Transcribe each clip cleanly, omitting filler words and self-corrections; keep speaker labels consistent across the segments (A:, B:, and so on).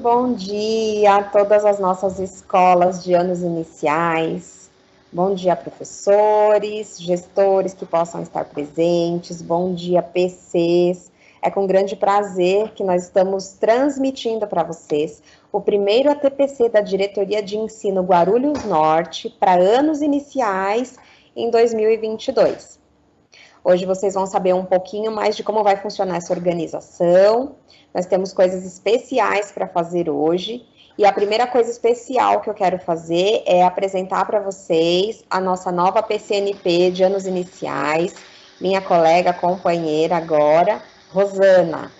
A: Bom dia a todas as nossas escolas de anos iniciais. Bom dia, professores, gestores que possam estar presentes. Bom dia, PCs. É com grande prazer que nós estamos transmitindo para vocês o primeiro ATPC da Diretoria de Ensino Guarulhos Norte para anos iniciais em 2022. Hoje vocês vão saber um pouquinho mais de como vai funcionar essa organização. Nós temos coisas especiais para fazer hoje. E a primeira coisa especial que eu quero fazer é apresentar para vocês a nossa nova PCNP de anos iniciais, minha colega, companheira agora, Rosana.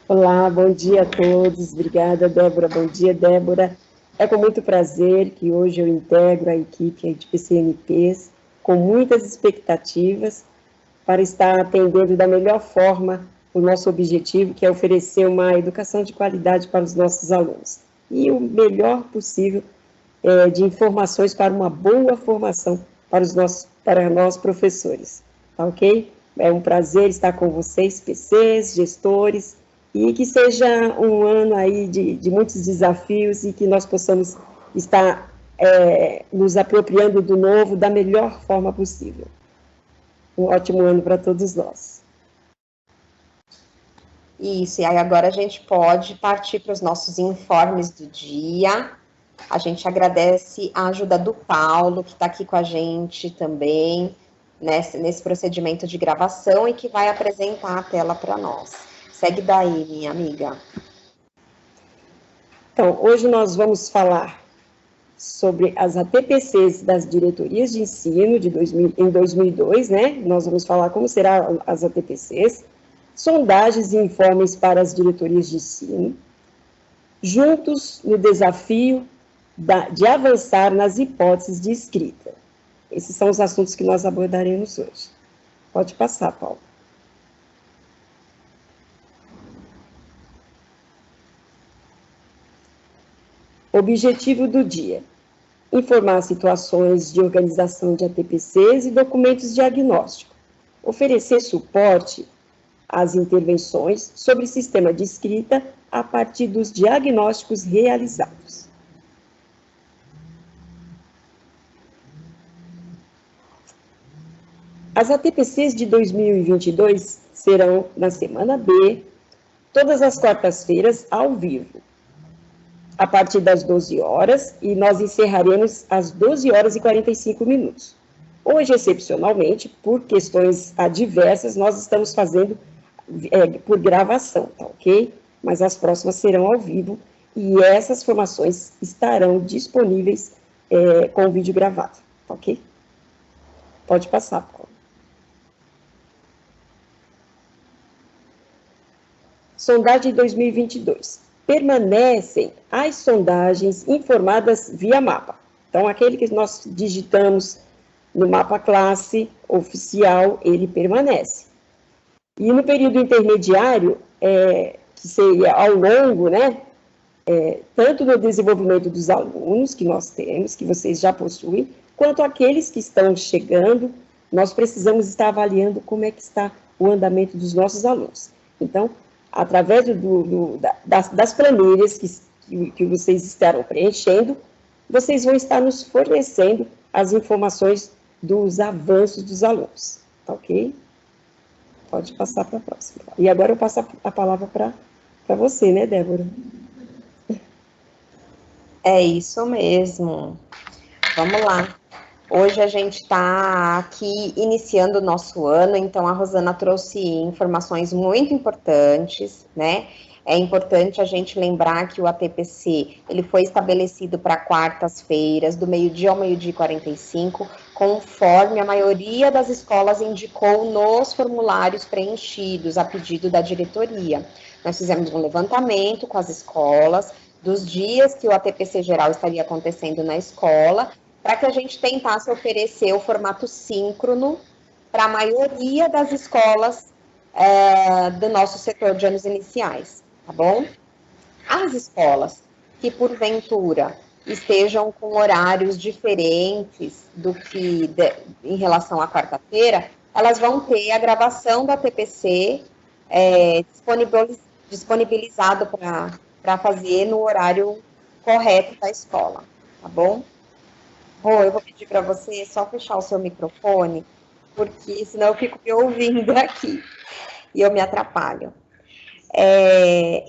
B: Olá, bom dia a todos. Obrigada, Débora. Bom dia, Débora. É com muito prazer que hoje eu integro a equipe de PCNPs com muitas expectativas para estar atendendo da melhor forma o nosso objetivo, que é oferecer uma educação de qualidade para os nossos alunos. E o melhor possível de informações para uma boa formação para nós professores. Tá ok? É um prazer estar com vocês, PCs, gestores, e que seja um ano aí de muitos desafios e que nós possamos estar nos apropriando do novo da melhor forma possível. Um ótimo ano para todos nós.
A: Isso, e aí agora a gente pode partir para os nossos informes do dia. A gente agradece a ajuda do Paulo, que está aqui com a gente também, nesse procedimento de gravação e que vai apresentar a tela para nós. Segue daí, minha amiga.
B: Então, hoje nós vamos falar sobre as ATPCs das diretorias de ensino em 2002, né? Nós vamos falar como serão as ATPCs, sondagens e informes para as diretorias de ensino, juntos no desafio de avançar nas hipóteses de escrita. Esses são os assuntos que nós abordaremos hoje. Pode passar, Paulo. Objetivo do dia: informar situações de organização de ATPCs e documentos diagnósticos, oferecer suporte às intervenções sobre sistema de escrita a partir dos diagnósticos realizados. As ATPCs de 2022 serão na semana B, todas as quartas-feiras, ao vivo, a partir das 12 horas, e nós encerraremos às 12 horas e 45 minutos. Hoje, excepcionalmente, por questões adversas, nós estamos fazendo por gravação, tá ok? Mas as próximas serão ao vivo, e essas formações estarão disponíveis com o vídeo gravado, tá ok? Pode passar, Paulo. Sondagem 2022. Permanecem as sondagens informadas via mapa. Então, aquele que nós digitamos no mapa classe oficial, ele permanece. E no período intermediário, que seria ao longo, né, tanto no desenvolvimento dos alunos que nós temos, que vocês já possuem, quanto aqueles que estão chegando, nós precisamos estar avaliando como é que está o andamento dos nossos alunos. Então, através das planilhas que vocês estarão preenchendo, vocês vão estar nos fornecendo as informações dos avanços dos alunos, tá ok? Pode passar para a próxima. E agora eu passo a palavra para você, né, Débora?
A: É isso mesmo. Vamos lá. Hoje a gente está aqui iniciando o nosso ano, então a Rosana trouxe informações muito importantes, né? É importante a gente lembrar que o ATPC, ele foi estabelecido para quartas-feiras, do meio-dia ao meio-dia e 45, conforme a maioria das escolas indicou nos formulários preenchidos, a pedido da diretoria. Nós fizemos um levantamento com as escolas, dos dias que o ATPC geral estaria acontecendo na escola, para que a gente tentasse oferecer o formato síncrono para a maioria das escolas do nosso setor de anos iniciais, tá bom? As escolas que, porventura, estejam com horários diferentes do que em relação à quarta-feira, elas vão ter a gravação da TPC disponibilizado para para fazer no horário correto da escola, tá bom? Rô, eu vou pedir para você só fechar o seu microfone, porque senão eu fico me ouvindo aqui e eu me atrapalho.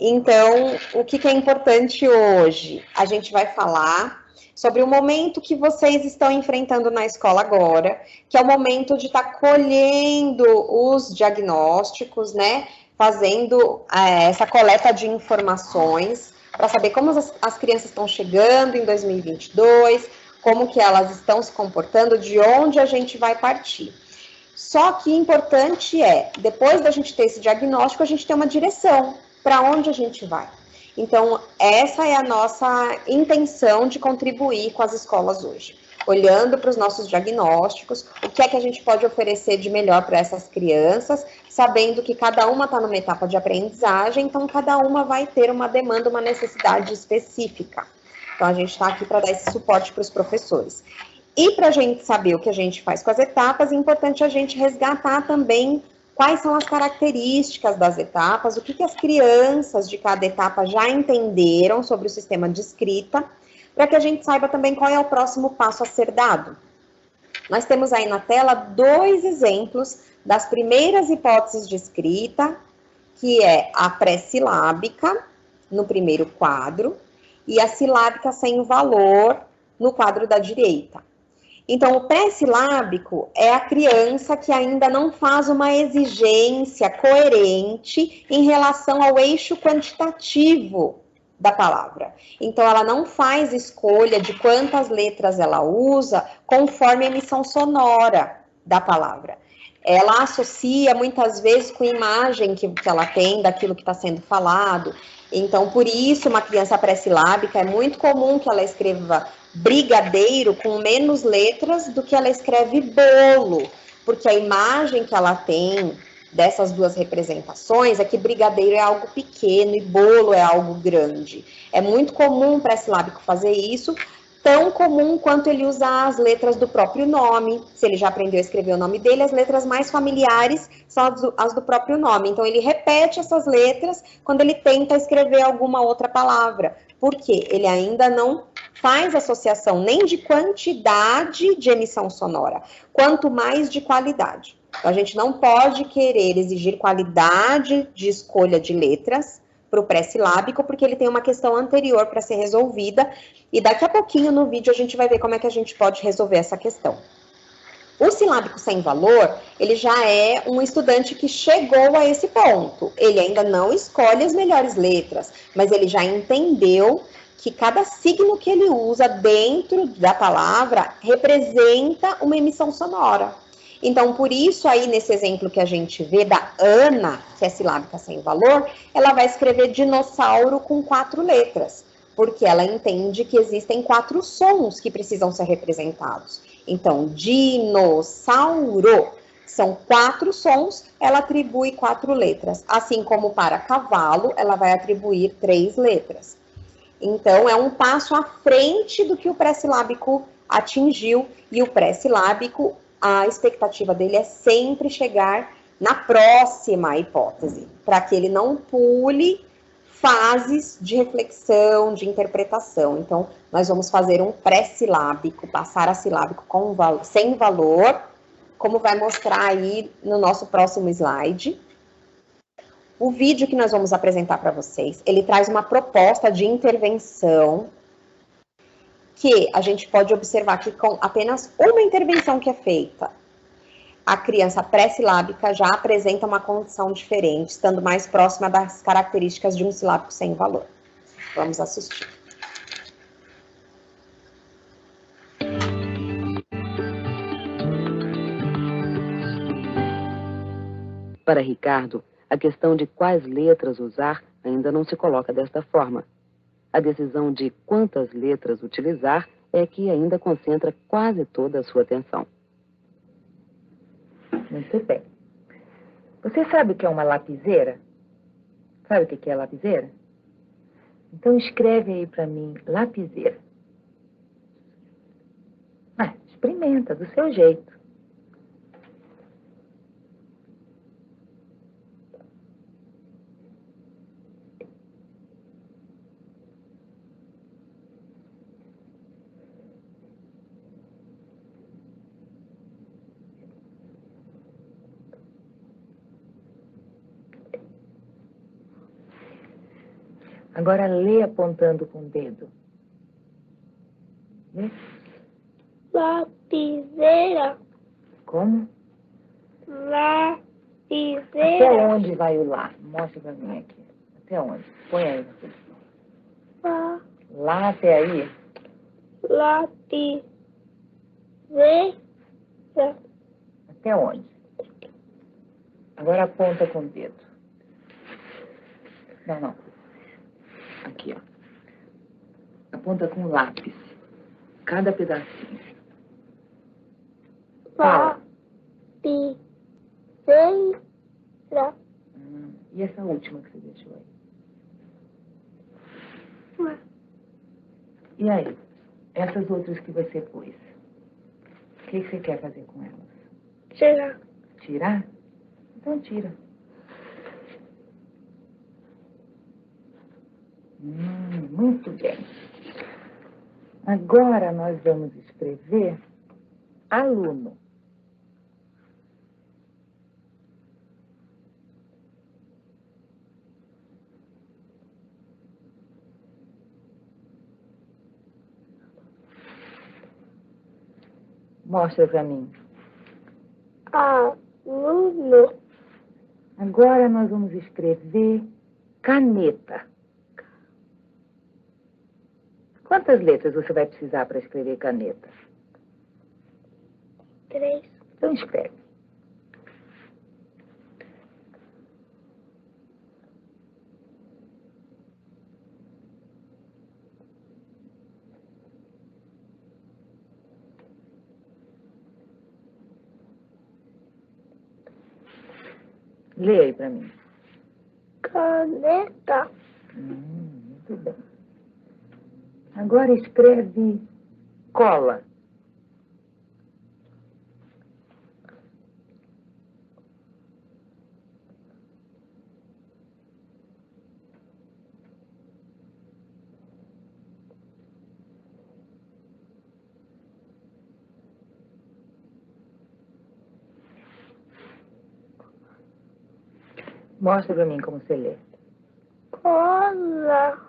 A: Então, o que é importante hoje? A gente vai falar sobre o momento que vocês estão enfrentando na escola agora, que é o momento de estar colhendo os diagnósticos, né? Fazendo essa coleta de informações para saber como as crianças estão chegando em 2022, como que elas estão se comportando, de onde a gente vai partir. Só que importante depois da gente ter esse diagnóstico, a gente ter uma direção para onde a gente vai. Então, essa é a nossa intenção de contribuir com as escolas hoje. Olhando para os nossos diagnósticos, o que é que a gente pode oferecer de melhor para essas crianças, sabendo que cada uma está numa etapa de aprendizagem, então cada uma vai ter uma demanda, uma necessidade específica. Então, a gente está aqui para dar esse suporte para os professores. E para a gente saber o que a gente faz com as etapas, é importante a gente resgatar também quais são as características das etapas, o que as crianças de cada etapa já entenderam sobre o sistema de escrita, para que a gente saiba também qual é o próximo passo a ser dado. Nós temos aí na tela 2 exemplos das primeiras hipóteses de escrita, que é a pré-silábica, no primeiro quadro, e a silábica sem valor, no quadro da direita. Então, o pré-silábico é a criança que ainda não faz uma exigência coerente em relação ao eixo quantitativo da palavra. Então, ela não faz escolha de quantas letras ela usa conforme a emissão sonora da palavra. Ela associa muitas vezes com a imagem que ela tem daquilo que está sendo falado. Então, por isso, uma criança pré-silábica é muito comum que ela escreva brigadeiro com menos letras do que ela escreve bolo, porque a imagem que ela tem dessas duas representações é que brigadeiro é algo pequeno e bolo é algo grande. É muito comum o pré-silábico fazer isso, tão comum quanto ele usar as letras do próprio nome. Se ele já aprendeu a escrever o nome dele, as letras mais familiares são as do próprio nome. Então, ele repete essas letras quando ele tenta escrever alguma outra palavra. Por quê? Ele ainda não faz associação nem de quantidade de emissão sonora, quanto mais de qualidade. Então, a gente não pode querer exigir qualidade de escolha de letras para o pré-silábico, porque ele tem uma questão anterior para ser resolvida, e daqui a pouquinho no vídeo a gente vai ver como é que a gente pode resolver essa questão. O silábico sem valor, ele já é um estudante que chegou a esse ponto. Ele ainda não escolhe as melhores letras, mas ele já entendeu que cada signo que ele usa dentro da palavra representa uma emissão sonora. Então, por isso aí, nesse exemplo que a gente vê da Ana, que é silábica sem valor, ela vai escrever dinossauro com 4 letras, porque ela entende que existem 4 sons que precisam ser representados. Então, dinossauro são 4 sons, ela atribui 4 letras. Assim como para cavalo, ela vai atribuir 3 letras. Então, é um passo à frente do que o pré-silábico atingiu, e o pré-silábico, a expectativa dele é sempre chegar na próxima hipótese, para que ele não pule fases de reflexão, de interpretação. Então, nós vamos fazer um pré-silábico, passar a silábico sem valor, como vai mostrar aí no nosso próximo slide. O vídeo que nós vamos apresentar para vocês, ele traz uma proposta de intervenção que a gente pode observar que com apenas uma intervenção que é feita, a criança pré-silábica já apresenta uma condição diferente, estando mais próxima das características de um silábico sem valor. Vamos assistir.
C: Para Ricardo, a questão de quais letras usar ainda não se coloca desta forma. A decisão de quantas letras utilizar é que ainda concentra quase toda a sua atenção.
D: Muito bem. Você sabe o que é uma lapiseira? Sabe o que é lapiseira? Então escreve aí para mim, lapiseira. Experimenta, do seu jeito. Agora lê apontando com o dedo. Lê.
E: Lapiseira.
D: Como?
E: Lapiseira.
D: Até onde vai o lá? Mostra pra mim aqui. Até onde? Põe aí na posição. Lá até aí?
E: Lapiseira.
D: Até onde? Agora aponta com o dedo. Não. Aqui, ó. Aponta com o lápis. Cada pedacinho. Fala.
E: Lapiseira.
D: E essa última que você deixou aí? E aí? Essas outras que você pôs? O que você quer fazer com elas?
E: Tirar.
D: Tirar? Então tira. Muito bem. Agora nós vamos escrever aluno. Mostra para mim.
E: Aluno.
D: Agora nós vamos escrever caneta. Quantas letras você vai precisar para escrever caneta?
E: 3.
D: Então escreve. Lê aí para mim.
E: Caneta.
D: Muito bem. Agora escreve cola. Mostra para mim como você lê.
E: Cola.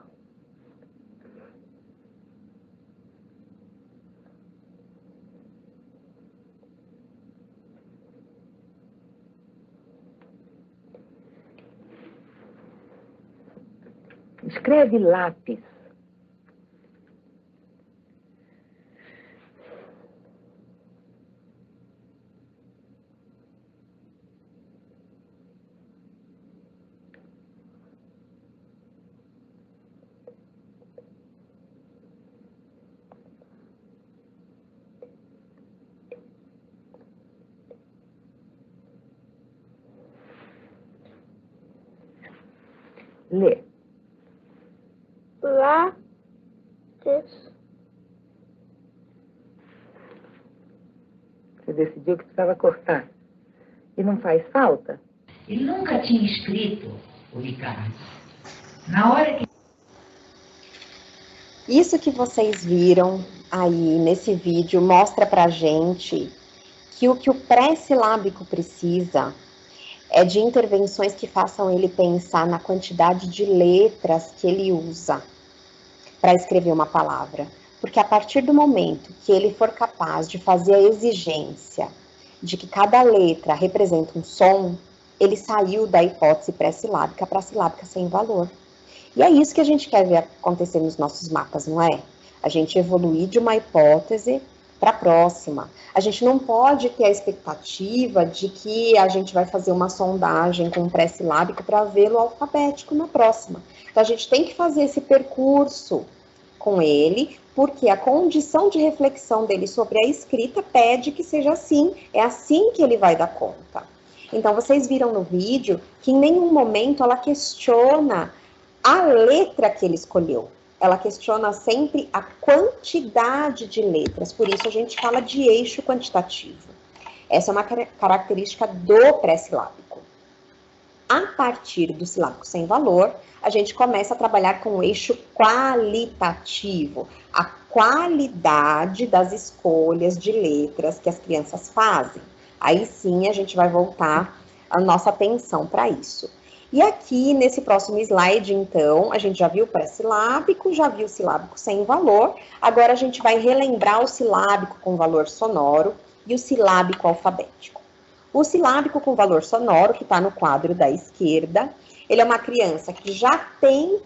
D: Escreve lápis. Lê.
E: Lápis.
D: Você decidiu que precisava cortar. E não faz falta?
F: Ele nunca tinha escrito, o Ricardo. Na hora que...
A: Isso que vocês viram aí nesse vídeo mostra pra gente que o pré-silábico precisa é de intervenções que façam ele pensar na quantidade de letras que ele usa para escrever uma palavra. Porque a partir do momento que ele for capaz de fazer a exigência de que cada letra representa um som, ele saiu da hipótese pré-silábica para a silábica sem valor. E é isso que a gente quer ver acontecer nos nossos mapas, não é? A gente evoluir de uma hipótese para a próxima. A gente não pode ter a expectativa de que a gente vai fazer uma sondagem com um pré-silábico para vê-lo alfabético na próxima. Então, a gente tem que fazer esse percurso com ele, porque a condição de reflexão dele sobre a escrita pede que seja assim, é assim que ele vai dar conta. Então, vocês viram no vídeo que em nenhum momento ela questiona a letra que ele escolheu. Ela questiona sempre a quantidade de letras, por isso a gente fala de eixo quantitativo. Essa é uma característica do pré-silábico. A partir do silábico sem valor, a gente começa a trabalhar com o eixo qualitativo, a qualidade das escolhas de letras que as crianças fazem. Aí sim a gente vai voltar a nossa atenção para isso. E aqui, nesse próximo slide, então, a gente já viu o pré-silábico, já viu o silábico sem valor, agora a gente vai relembrar o silábico com valor sonoro e o silábico alfabético. O silábico com valor sonoro, que está no quadro da esquerda, ele é uma criança que já tem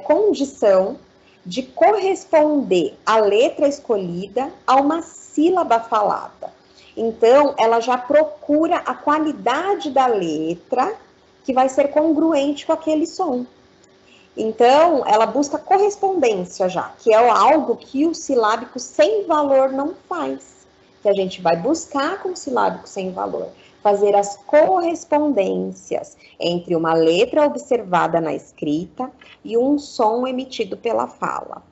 A: condição de corresponder a letra escolhida a uma sílaba falada. Então, ela já procura a qualidade da letra que vai ser congruente com aquele som. Então, ela busca correspondência já, que é algo que o silábico sem valor não faz. Que a gente vai buscar com o silábico sem valor. Fazer as correspondências entre uma letra observada na escrita e um som emitido pela fala.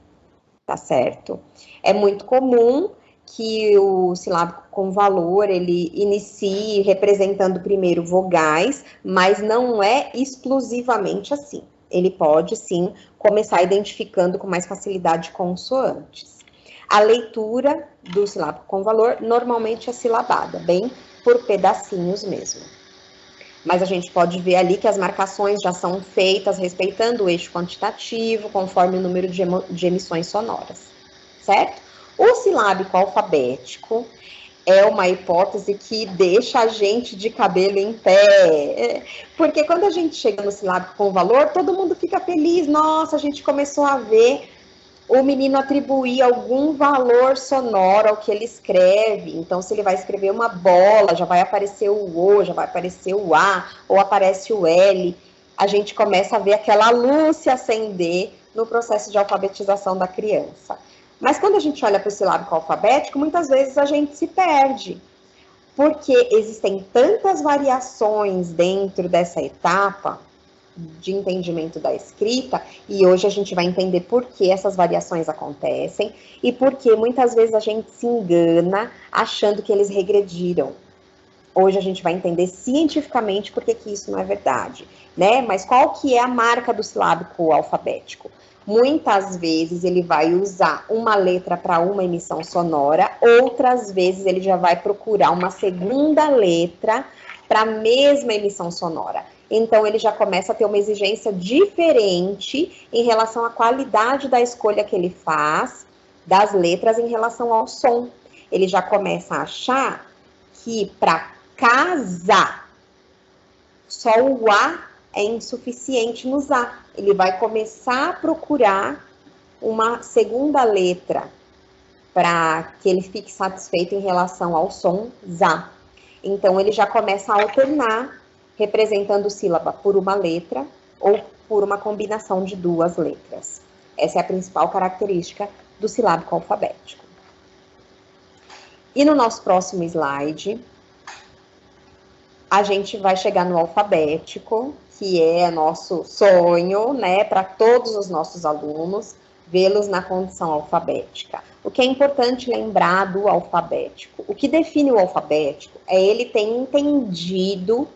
A: Tá certo? É muito comum que o silábico com valor, ele inicie representando primeiro vogais, mas não é exclusivamente assim. Ele pode, sim, começar identificando com mais facilidade consoantes. A leitura do silábico com valor normalmente é silabada, bem por pedacinhos mesmo. Mas a gente pode ver ali que as marcações já são feitas respeitando o eixo quantitativo, conforme o número de emissões sonoras, certo? O silábico alfabético é uma hipótese que deixa a gente de cabelo em pé, porque quando a gente chega no silábico com valor, todo mundo fica feliz, nossa, a gente começou a ver o menino atribuir algum valor sonoro ao que ele escreve. Então, se ele vai escrever uma bola, já vai aparecer o O, já vai aparecer o A, ou aparece o L. A gente começa a ver aquela luz se acender no processo de alfabetização da criança. Mas quando a gente olha para o silábico alfabético, muitas vezes a gente se perde, porque existem tantas variações dentro dessa etapa de entendimento da escrita, e hoje a gente vai entender por que essas variações acontecem e por que muitas vezes a gente se engana achando que eles regrediram. Hoje a gente vai entender cientificamente por que isso não é verdade, né? Mas qual que é a marca do silábico alfabético? Muitas vezes ele vai usar uma letra para uma emissão sonora, outras vezes ele já vai procurar uma segunda letra para a mesma emissão sonora. Então, ele já começa a ter uma exigência diferente em relação à qualidade da escolha que ele faz das letras em relação ao som. Ele já começa a achar que para casa, só o A é insuficiente no A. Ele vai começar a procurar uma segunda letra para que ele fique satisfeito em relação ao som ZA. Então, ele já começa a alternar, representando sílaba por uma letra ou por uma combinação de duas letras. Essa é a principal característica do silábico alfabético. E no nosso próximo slide, a gente vai chegar no alfabético, que é nosso sonho, né, para todos os nossos alunos, vê-los na condição alfabética. O que é importante lembrar do alfabético? O que define o alfabético é ele ter entendido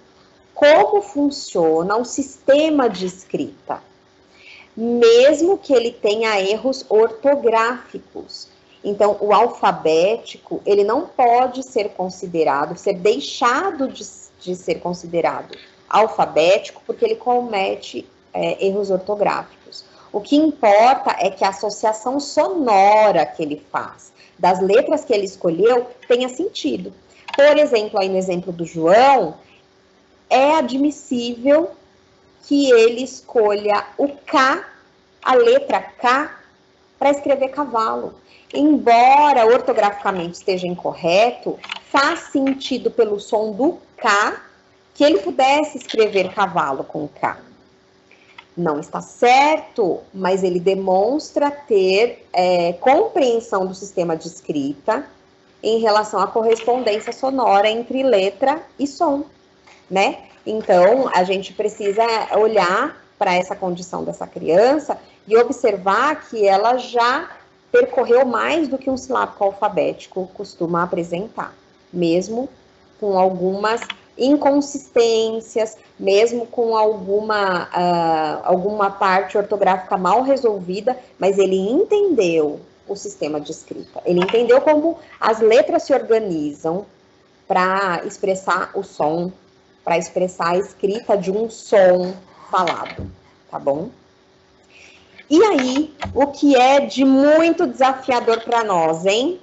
A: como funciona o sistema de escrita, mesmo que ele tenha erros ortográficos. Então, o alfabético, ele não pode ser considerado, ser deixado de ser considerado alfabético, porque ele comete erros ortográficos. O que importa é que a associação sonora que ele faz, das letras que ele escolheu, tenha sentido. Por exemplo, aí no exemplo do João, é admissível que ele escolha o K, a letra K, para escrever cavalo. Embora ortograficamente esteja incorreto, faz sentido pelo som do K que ele pudesse escrever cavalo com K. Não está certo, mas ele demonstra ter compreensão do sistema de escrita em relação à correspondência sonora entre letra e som, né? Então, a gente precisa olhar para essa condição dessa criança e observar que ela já percorreu mais do que um silábico alfabético costuma apresentar, mesmo com algumas inconsistências, mesmo com alguma parte ortográfica mal resolvida, mas ele entendeu o sistema de escrita, ele entendeu como as letras se organizam para expressar o som, para expressar a escrita de um som, falado, tá bom? E aí, o que é de muito desafiador para nós, hein?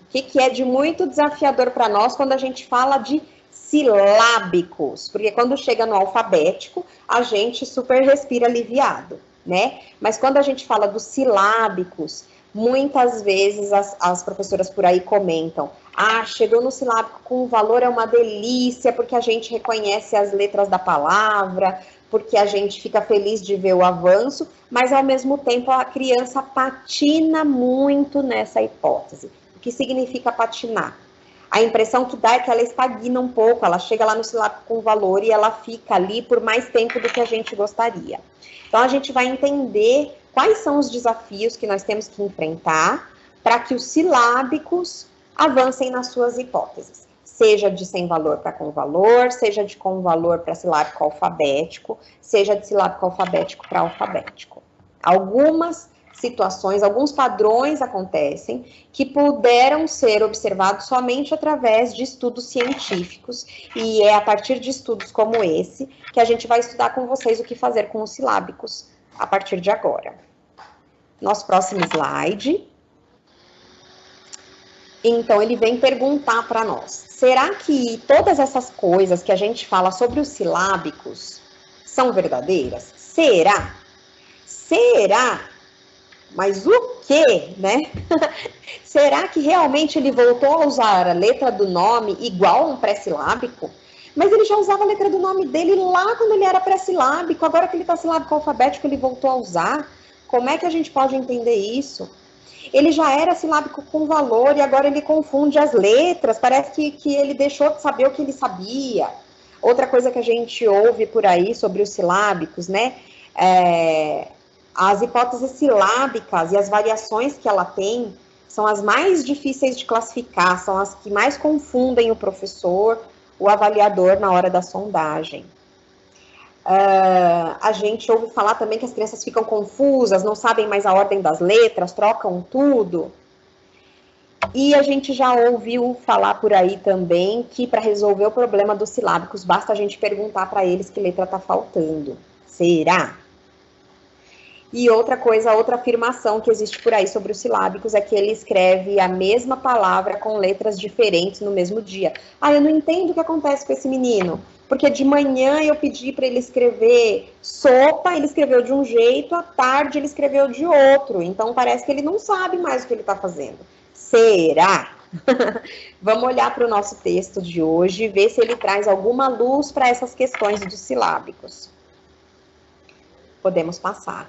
A: O que é de muito desafiador para nós quando a gente fala de silábicos? Porque quando chega no alfabético, a gente super respira aliviado, né? Mas quando a gente fala dos silábicos, muitas vezes as professoras por aí comentam: ah, chegou no silábico com o valor, é uma delícia, porque a gente reconhece as letras da palavra, porque a gente fica feliz de ver o avanço, mas ao mesmo tempo a criança patina muito nessa hipótese. O que significa patinar? A impressão que dá é que ela estagna um pouco, ela chega lá no silábico com valor e ela fica ali por mais tempo do que a gente gostaria. Então a gente vai entender quais são os desafios que nós temos que enfrentar para que os silábicos avancem nas suas hipóteses. Seja de sem valor para com valor, seja de com valor para silábico alfabético, seja de silábico alfabético para alfabético. Algumas situações, alguns padrões acontecem que puderam ser observados somente através de estudos científicos, e é a partir de estudos como esse que a gente vai estudar com vocês o que fazer com os silábicos a partir de agora. Nosso próximo slide. Então, ele vem perguntar para nós: será que todas essas coisas que a gente fala sobre os silábicos são verdadeiras? Será? Será? Mas o quê, né? Será que realmente ele voltou a usar a letra do nome igual a um pré-silábico? Mas ele já usava a letra do nome dele lá quando ele era pré-silábico, agora que ele está silábico alfabético, ele voltou a usar? Como é que a gente pode entender isso? Ele já era silábico com valor e agora ele confunde as letras, parece que ele deixou de saber o que ele sabia. Outra coisa que a gente ouve por aí sobre os silábicos, né? As hipóteses silábicas e as variações que ela tem são as mais difíceis de classificar, são as que mais confundem o professor, o avaliador na hora da sondagem. A gente ouve falar também que as crianças ficam confusas, não sabem mais a ordem das letras, trocam tudo. E a gente já ouviu falar por aí também que para resolver o problema dos silábicos, basta a gente perguntar para eles que letra está faltando. Será? E outra coisa, outra afirmação que existe por aí sobre os silábicos é que ele escreve a mesma palavra com letras diferentes no mesmo dia. Ah, eu não entendo o que acontece com esse menino, porque de manhã eu pedi para ele escrever sopa, ele escreveu de um jeito, à tarde ele escreveu de outro, então parece que ele não sabe mais o que ele está fazendo. Será? Vamos olhar para o nosso texto de hoje e ver se ele traz alguma luz para essas questões dos silábicos. Podemos passar.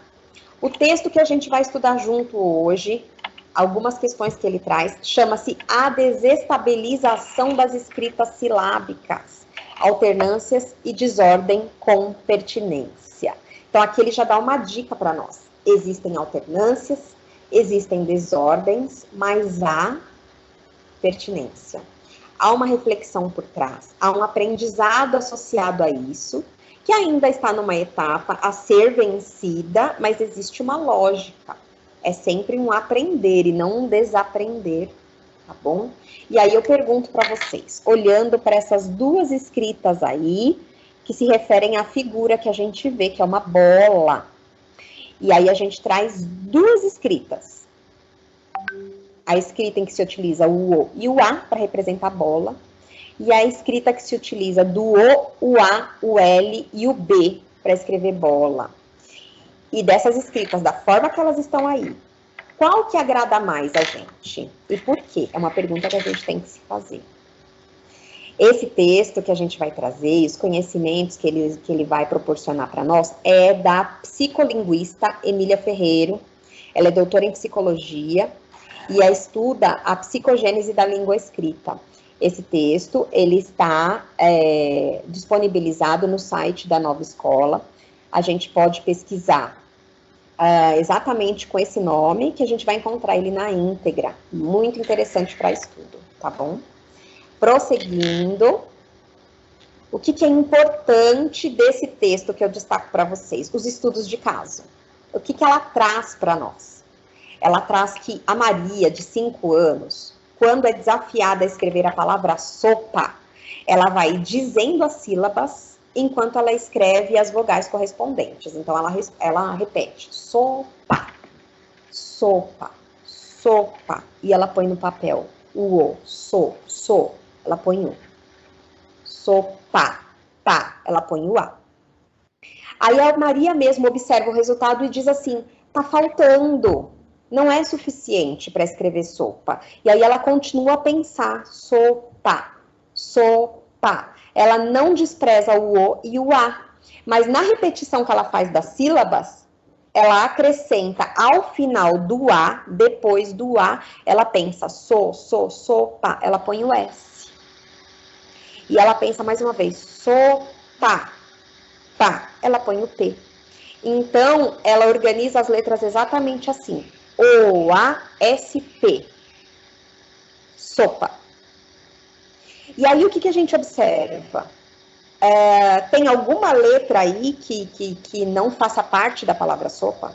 A: O texto que a gente vai estudar junto hoje, algumas questões que ele traz, chama-se A Desestabilização das Escritas Silábicas, Alternâncias e Desordem com Pertinência. Então, aqui ele já dá uma dica para nós. Existem alternâncias, existem desordens, mas há pertinência. Há uma reflexão por trás, há um aprendizado associado a isso, que ainda está numa etapa a ser vencida, mas existe uma lógica. É sempre um aprender e não um desaprender, tá bom? E aí eu pergunto para vocês, olhando para essas duas escritas aí, que se referem à figura que a gente vê, que é uma bola. E aí a gente traz duas escritas. A escrita em que se utiliza o O e o A para representar a bola. E a escrita que se utiliza do o A, o L e o B para escrever bola. E dessas escritas, da forma que elas estão aí, qual que agrada mais a gente? E por quê? É uma pergunta que a gente tem que se fazer. Esse texto que a gente vai trazer, os conhecimentos que ele vai proporcionar para nós, é da psicolinguista Emília Ferreiro. Ela é doutora em psicologia e estuda a psicogênese da língua escrita. Esse texto, ele está disponibilizado no site da Nova Escola. A gente pode pesquisar exatamente com esse nome, que a gente vai encontrar ele na íntegra. Muito interessante para estudo, tá bom? Prosseguindo, o que é importante desse texto que eu destaco para vocês? Os estudos de caso. O que ela traz para nós? Ela traz que a Maria, de 5 anos... quando é desafiada a escrever a palavra sopa, ela vai dizendo as sílabas enquanto ela escreve as vogais correspondentes. Então, ela repete sopa, sopa, sopa, e ela põe no papel o so, ela põe o. Sopa, pá, ela põe o a. Aí a Maria mesmo observa o resultado e diz assim, tá faltando, não é suficiente para escrever sopa. E aí ela continua a pensar, sopa, sopa. Ela não despreza o o e o a, mas na repetição que ela faz das sílabas, ela acrescenta ao final do a, depois do a, ela pensa sopa, ela põe o s. E ela pensa mais uma vez, sopa, pá, ela põe o t. Então, ela organiza as letras exatamente assim. O, A, S, P. Sopa. E aí, o que a gente observa? Tem alguma letra aí que não faça parte da palavra sopa?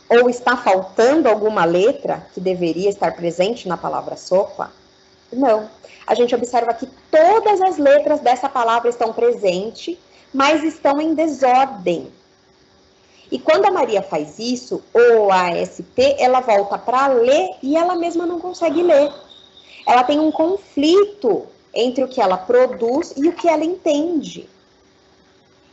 A: Ou está faltando alguma letra que deveria estar presente na palavra sopa? Não. A gente observa que todas as letras dessa palavra estão presentes, mas estão em desordem. E quando a Maria faz isso, o, A, S, P, ela volta para ler e ela mesma não consegue ler. Ela tem um conflito entre o que ela produz e o que ela entende.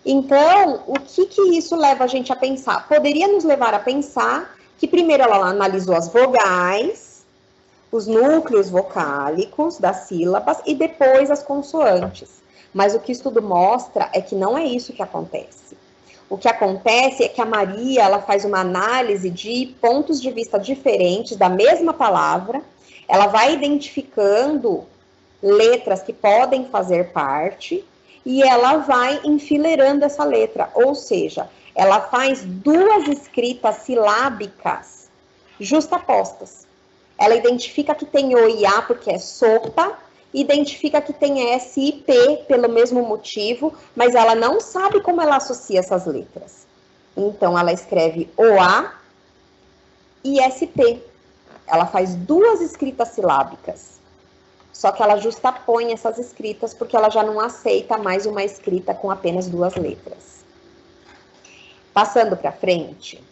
A: Então, o que isso leva a gente a pensar? Poderia nos levar a pensar que primeiro ela analisou as vogais, os núcleos vocálicos das sílabas e depois as consoantes. Mas o que o estudo mostra é que não é isso que acontece. O que acontece é que a Maria ela faz uma análise de pontos de vista diferentes da mesma palavra, ela vai identificando letras que podem fazer parte e ela vai enfileirando essa letra, ou seja, ela faz duas escritas silábicas justapostas. Ela identifica que tem o e a porque é sopa, identifica que tem S e P pelo mesmo motivo, mas ela não sabe como ela associa essas letras. Então, ela escreve OA e SP. Ela faz duas escritas silábicas. Só que ela justapõe essas escritas porque ela já não aceita mais uma escrita com apenas duas letras. Passando para frente.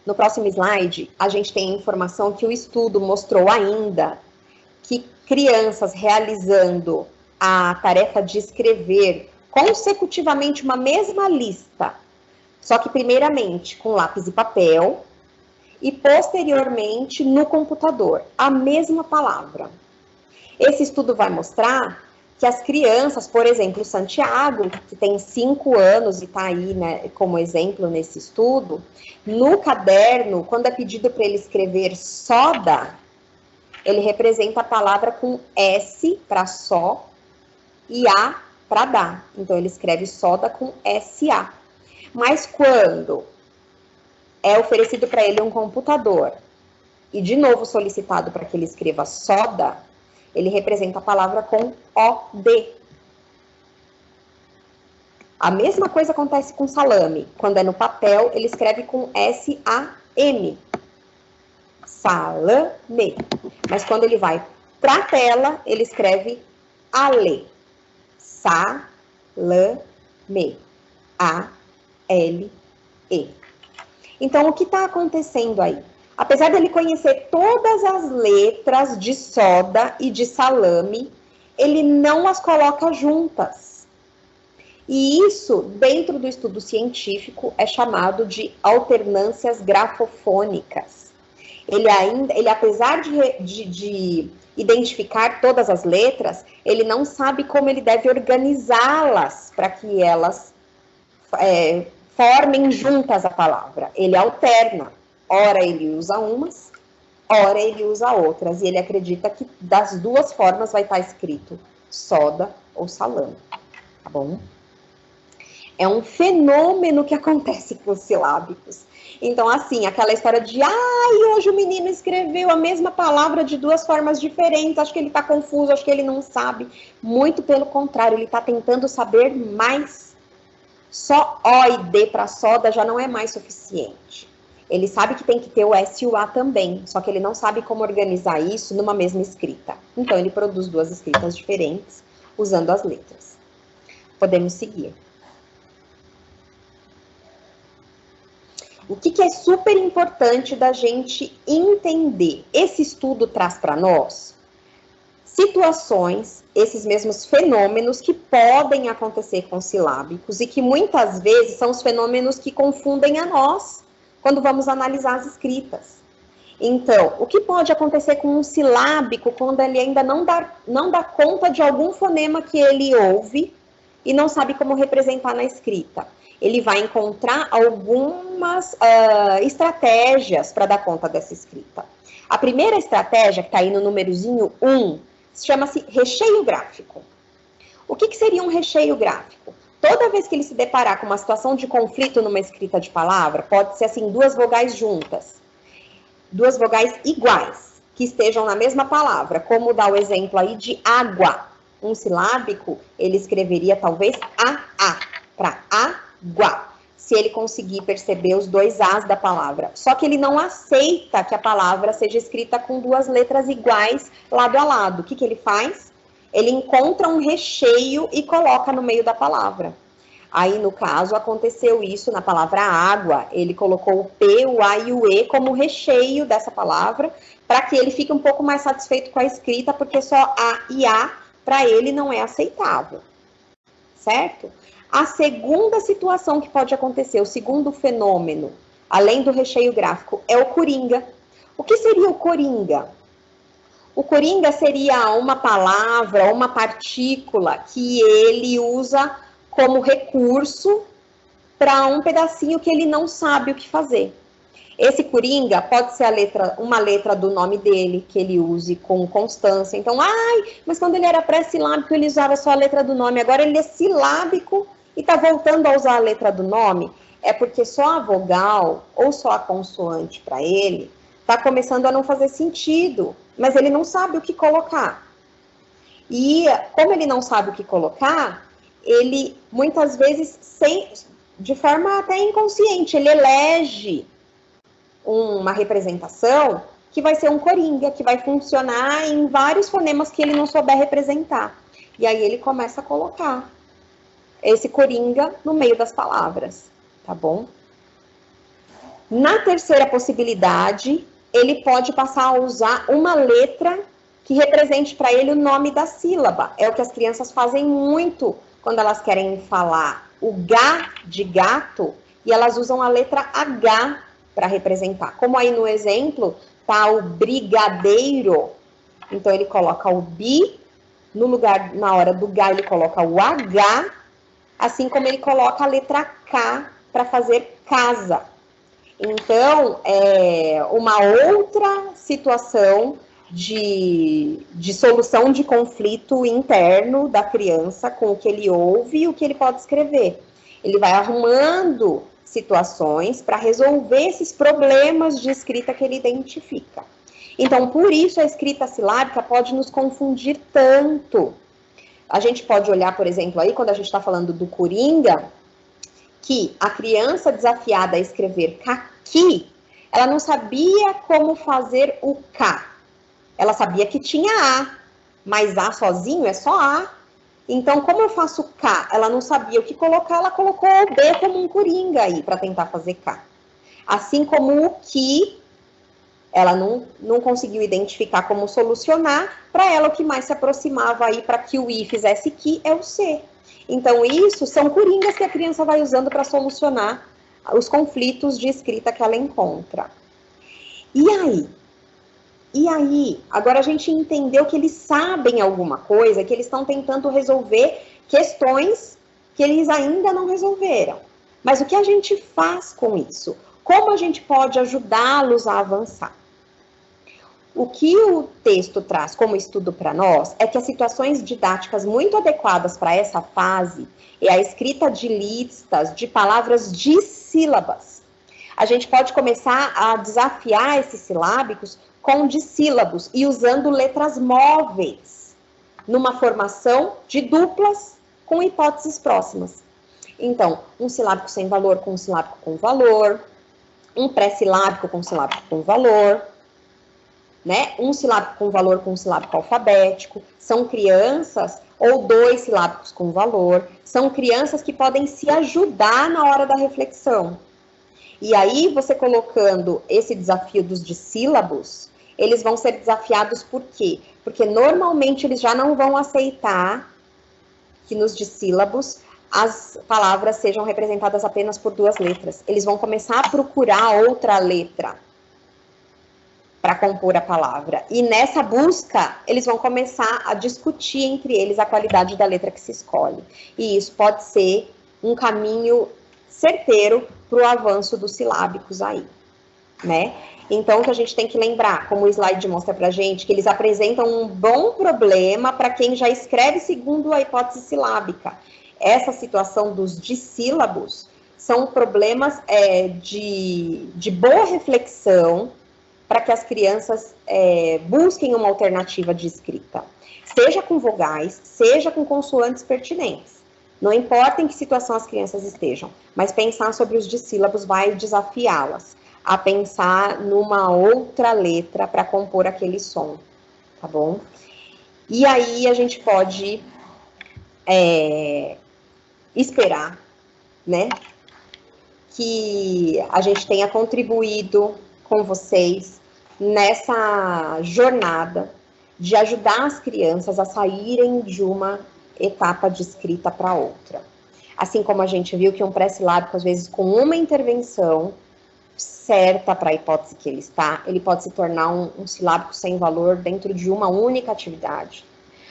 A: No próximo slide, a gente tem a informação que o estudo mostrou ainda que crianças realizando a tarefa de escrever consecutivamente uma mesma lista, só que primeiramente com lápis e papel e posteriormente no computador, a mesma palavra. Esse estudo vai mostrar que as crianças, por exemplo, Santiago, que tem 5 anos e está aí, né, como exemplo nesse estudo, no caderno, quando é pedido para ele escrever soda, ele representa a palavra com S para só e A para dar. Então, ele escreve soda com SA. Mas quando é oferecido para ele um computador e, de novo, solicitado para que ele escreva soda, ele representa a palavra com OD. A mesma coisa acontece com salame. Quando é no papel, ele escreve com SAM. Salame. Mas quando ele vai para a tela, ele escreve ale. Salame. A-L-E. Então, o que está acontecendo aí? Apesar dele conhecer todas as letras de soda e de salame, ele não as coloca juntas. E isso, dentro do estudo científico, é chamado de alternâncias grafofônicas. Ele apesar de identificar todas as letras, ele não sabe como ele deve organizá-las para que elas formem juntas a palavra. Ele alterna. Ora ele usa umas, ora ele usa outras. E ele acredita que das duas formas vai estar escrito soda ou salame. Tá bom? É um fenômeno que acontece com os silábicos. Então, assim, aquela história de hoje o menino escreveu a mesma palavra de duas formas diferentes, acho que ele tá confuso, acho que ele não sabe. Muito pelo contrário, ele tá tentando saber mais. Só O e D para soda já não é mais suficiente. Ele sabe que tem que ter o S e o A também, só que ele não sabe como organizar isso numa mesma escrita. Então, ele produz duas escritas diferentes, usando as letras. Podemos seguir. O que é super importante da gente entender? Esse estudo traz para nós situações, esses mesmos fenômenos que podem acontecer com silábicos e que muitas vezes são os fenômenos que confundem a nós quando vamos analisar as escritas. Então, o que pode acontecer com um silábico quando ele ainda não dá conta de algum fonema que ele ouve e não sabe como representar na escrita? Ele vai encontrar algumas estratégias para dar conta dessa escrita. A primeira estratégia, que está aí no númerozinho 1, chama-se recheio gráfico. O que seria um recheio gráfico? Toda vez que ele se deparar com uma situação de conflito numa escrita de palavra, pode ser assim, duas vogais juntas, duas vogais iguais, que estejam na mesma palavra, como dá o exemplo aí de água. Um silábico, ele escreveria talvez A, para água, se ele conseguir perceber os dois As da palavra. Só que ele não aceita que a palavra seja escrita com duas letras iguais, lado a lado. O que ele faz? Ele encontra um recheio e coloca no meio da palavra. Aí, no caso, aconteceu isso na palavra água. Ele colocou o P, o A e o E como recheio dessa palavra, para que ele fique um pouco mais satisfeito com a escrita, porque só A e A, para ele, não é aceitável. Certo? A segunda situação que pode acontecer, o segundo fenômeno, além do recheio gráfico, é o coringa. O que seria o coringa? O coringa seria uma palavra, uma partícula que ele usa como recurso para um pedacinho que ele não sabe o que fazer. Esse coringa pode ser uma letra do nome dele, que ele use com constância. Então, mas quando ele era pré-silábico, ele usava só a letra do nome. Agora ele é silábico e está voltando a usar a letra do nome. É porque só a vogal ou só a consoante para ele está começando a não fazer sentido. Mas ele não sabe o que colocar. E como ele não sabe o que colocar, ele muitas vezes, de forma até inconsciente, ele elege uma representação que vai ser um coringa, que vai funcionar em vários fonemas que ele não souber representar. E aí ele começa a colocar esse coringa no meio das palavras, tá bom? Na terceira possibilidade, ele pode passar a usar uma letra que represente para ele o nome da sílaba. É o que as crianças fazem muito quando elas querem falar o G de gato, e elas usam a letra H para representar. Como aí no exemplo, tá o brigadeiro. Então, ele coloca o bi, no lugar, na hora do G, ele coloca o H, assim como ele coloca a letra K para fazer casa. Então, é uma outra situação de solução de conflito interno da criança com o que ele ouve e o que ele pode escrever. Ele vai arrumando situações para resolver esses problemas de escrita que ele identifica. Então, por isso, a escrita silábica pode nos confundir tanto. A gente pode olhar, por exemplo, aí, quando a gente está falando do coringa, que a criança desafiada a escrever caqui, ela não sabia como fazer o K. Ela sabia que tinha A, mas A sozinho é só A. Então, como eu faço K? Ela não sabia o que colocar, ela colocou o B como um coringa aí, para tentar fazer K. Assim como o que, ela não conseguiu identificar como solucionar, para ela o que mais se aproximava aí para que o I fizesse que é o C. Então, isso são coringas que a criança vai usando para solucionar os conflitos de escrita que ela encontra. E aí, agora a gente entendeu que eles sabem alguma coisa, que eles estão tentando resolver questões que eles ainda não resolveram. Mas o que a gente faz com isso? Como a gente pode ajudá-los a avançar? O que o texto traz como estudo para nós é que as situações didáticas muito adequadas para essa fase é a escrita de listas de palavras dissílabas. A gente pode começar a desafiar esses silábicos com dissílabos e usando letras móveis, numa formação de duplas com hipóteses próximas. Então, um silábico sem valor com um silábico com valor, um pré-silábico com silábico com valor, né? Um silábico com valor com um silábico alfabético. São crianças ou 2 silábicos com valor. São crianças que podem se ajudar na hora da reflexão. E aí, você colocando esse desafio dos dissílabos, eles vão ser desafiados por quê? Porque normalmente eles já não vão aceitar que nos dissílabos as palavras sejam representadas apenas por 2 letras. Eles vão começar a procurar outra letra para compor a palavra. E nessa busca, eles vão começar a discutir entre eles a qualidade da letra que se escolhe. E isso pode ser um caminho certeiro para o avanço dos silábicos aí, né? Então, o que a gente tem que lembrar, como o slide mostra para a gente, que eles apresentam um bom problema para quem já escreve segundo a hipótese silábica. Essa situação dos dissílabos são problemas de boa reflexão para que as crianças busquem uma alternativa de escrita, seja com vogais, seja com consoantes pertinentes. Não importa em que situação as crianças estejam, mas pensar sobre os dissílabos vai desafiá-las a pensar numa outra letra para compor aquele som, tá bom? E aí a gente pode esperar, né, que a gente tenha contribuído com vocês nessa jornada de ajudar as crianças a saírem de uma etapa de escrita para outra. Assim como a gente viu que um pré-silábico, às vezes, com uma intervenção certa para a hipótese que ele está, ele pode se tornar um silábico sem valor dentro de uma única atividade.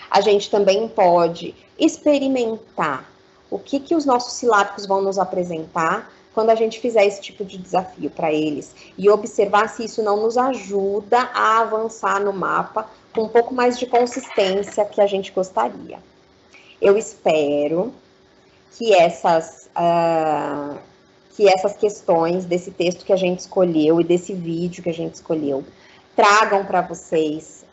A: A gente também pode experimentar o que os nossos silábicos vão nos apresentar quando a gente fizer esse tipo de desafio para eles e observar se isso não nos ajuda a avançar no mapa com um pouco mais de consistência que a gente gostaria. Eu espero que essas questões desse texto que a gente escolheu e desse vídeo que a gente escolheu tragam para vocês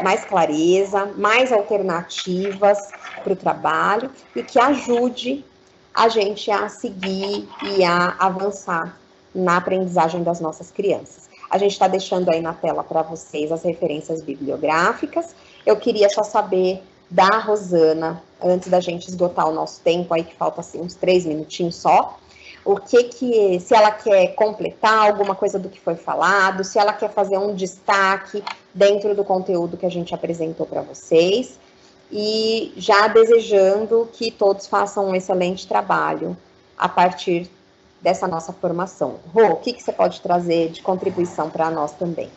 A: mais clareza, mais alternativas para o trabalho e que ajude a gente a seguir e a avançar na aprendizagem das nossas crianças. A gente está deixando aí na tela para vocês as referências bibliográficas. Eu queria só saber da Rosana, antes da gente esgotar o nosso tempo, aí que falta assim, uns 3 minutinhos só, se ela quer completar alguma coisa do que foi falado, se ela quer fazer um destaque dentro do conteúdo que a gente apresentou para vocês, e já desejando que todos façam um excelente trabalho a partir dessa nossa formação. Rô, o que você pode trazer de contribuição para nós também?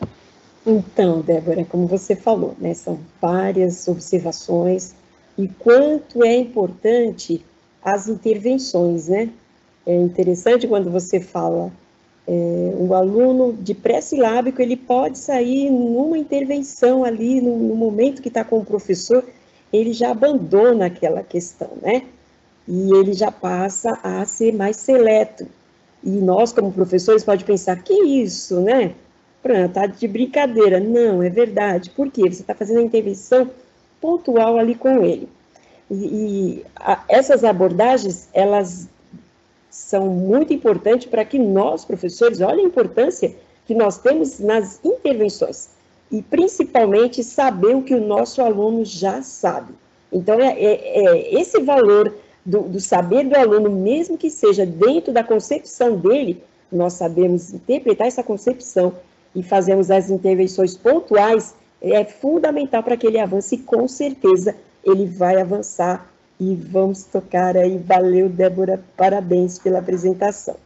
B: Então, Débora, como você falou, né, são várias observações e quanto é importante as intervenções, né? É interessante quando você fala, o aluno de pré-silábico, ele pode sair numa intervenção ali, no momento que está com o professor, ele já abandona aquela questão, né? E ele já passa a ser mais seleto. E nós, como professores, pode pensar, que isso, né? Tá de brincadeira. Não, é verdade. Por quê? Você está fazendo a intervenção pontual ali com ele. Essas abordagens, elas são muito importantes para que nós, professores, olhem a importância que nós temos nas intervenções. E, principalmente, saber o que o nosso aluno já sabe. Então, esse valor do saber do aluno, mesmo que seja dentro da concepção dele, nós sabemos interpretar essa concepção e fazemos as intervenções pontuais, é fundamental para que ele avance e, com certeza, ele vai avançar e vamos tocar aí. Valeu, Débora, parabéns pela apresentação.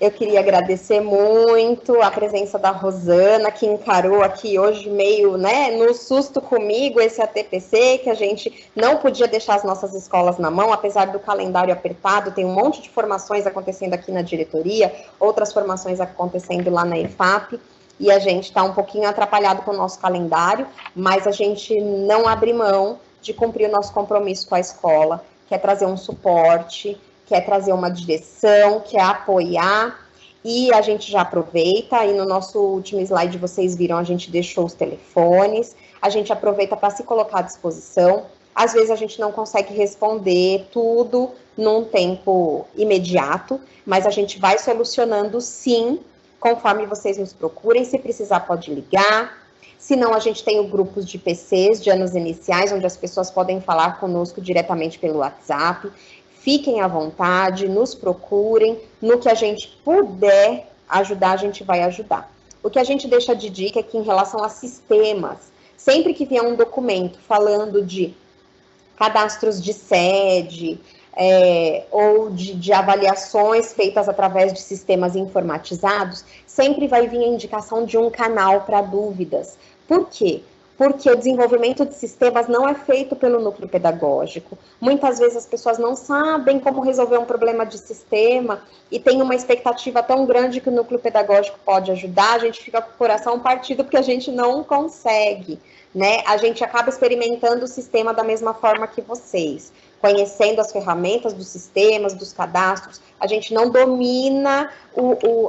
A: Eu queria agradecer muito a presença da Rosana, que encarou aqui hoje meio, né, no susto comigo esse ATPC, que a gente não podia deixar as nossas escolas na mão, apesar do calendário apertado, tem um monte de formações acontecendo aqui na diretoria, outras formações acontecendo lá na EFAP, e a gente está um pouquinho atrapalhado com o nosso calendário, mas a gente não abre mão de cumprir o nosso compromisso com a escola, que é trazer um suporte, quer trazer uma direção, quer apoiar, e a gente já aproveita, e no nosso último slide vocês viram, a gente deixou os telefones, a gente aproveita para se colocar à disposição. Às vezes a gente não consegue responder tudo num tempo imediato, mas a gente vai solucionando sim, conforme vocês nos procurem. Se precisar, pode ligar. Se não, a gente tem o grupos de PCs, de anos iniciais, onde as pessoas podem falar conosco diretamente pelo WhatsApp. Fiquem à vontade, nos procurem, no que a gente puder ajudar, a gente vai ajudar. O que a gente deixa de dica é que em relação a sistemas, sempre que vier um documento falando de cadastros de sede, ou de avaliações feitas através de sistemas informatizados, sempre vai vir a indicação de um canal para dúvidas. Por quê? Porque o desenvolvimento de sistemas não é feito pelo núcleo pedagógico. Muitas vezes as pessoas não sabem como resolver um problema de sistema e tem uma expectativa tão grande que o núcleo pedagógico pode ajudar, a gente fica com o coração partido porque a gente não consegue, né? A gente acaba experimentando o sistema da mesma forma que vocês, conhecendo as ferramentas dos sistemas, dos cadastros, a gente não domina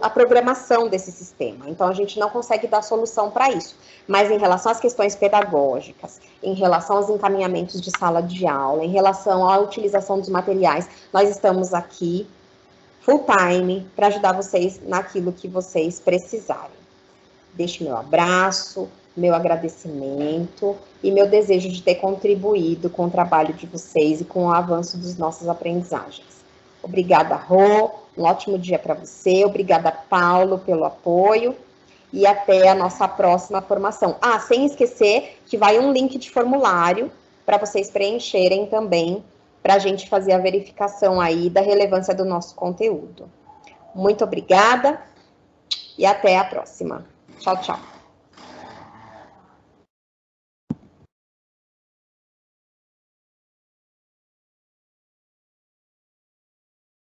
A: a programação desse sistema, então a gente não consegue dar solução para isso. Mas em relação às questões pedagógicas, em relação aos encaminhamentos de sala de aula, em relação à utilização dos materiais, nós estamos aqui full time para ajudar vocês naquilo que vocês precisarem. Deixo meu abraço, meu agradecimento e meu desejo de ter contribuído com o trabalho de vocês e com o avanço das nossas aprendizagens. Obrigada, Rô, um ótimo dia para você, obrigada, Paulo, pelo apoio e até a nossa próxima formação. Ah, sem esquecer que vai um link de formulário para vocês preencherem também, para a gente fazer a verificação aí da relevância do nosso conteúdo. Muito obrigada e até a próxima. Tchau, tchau.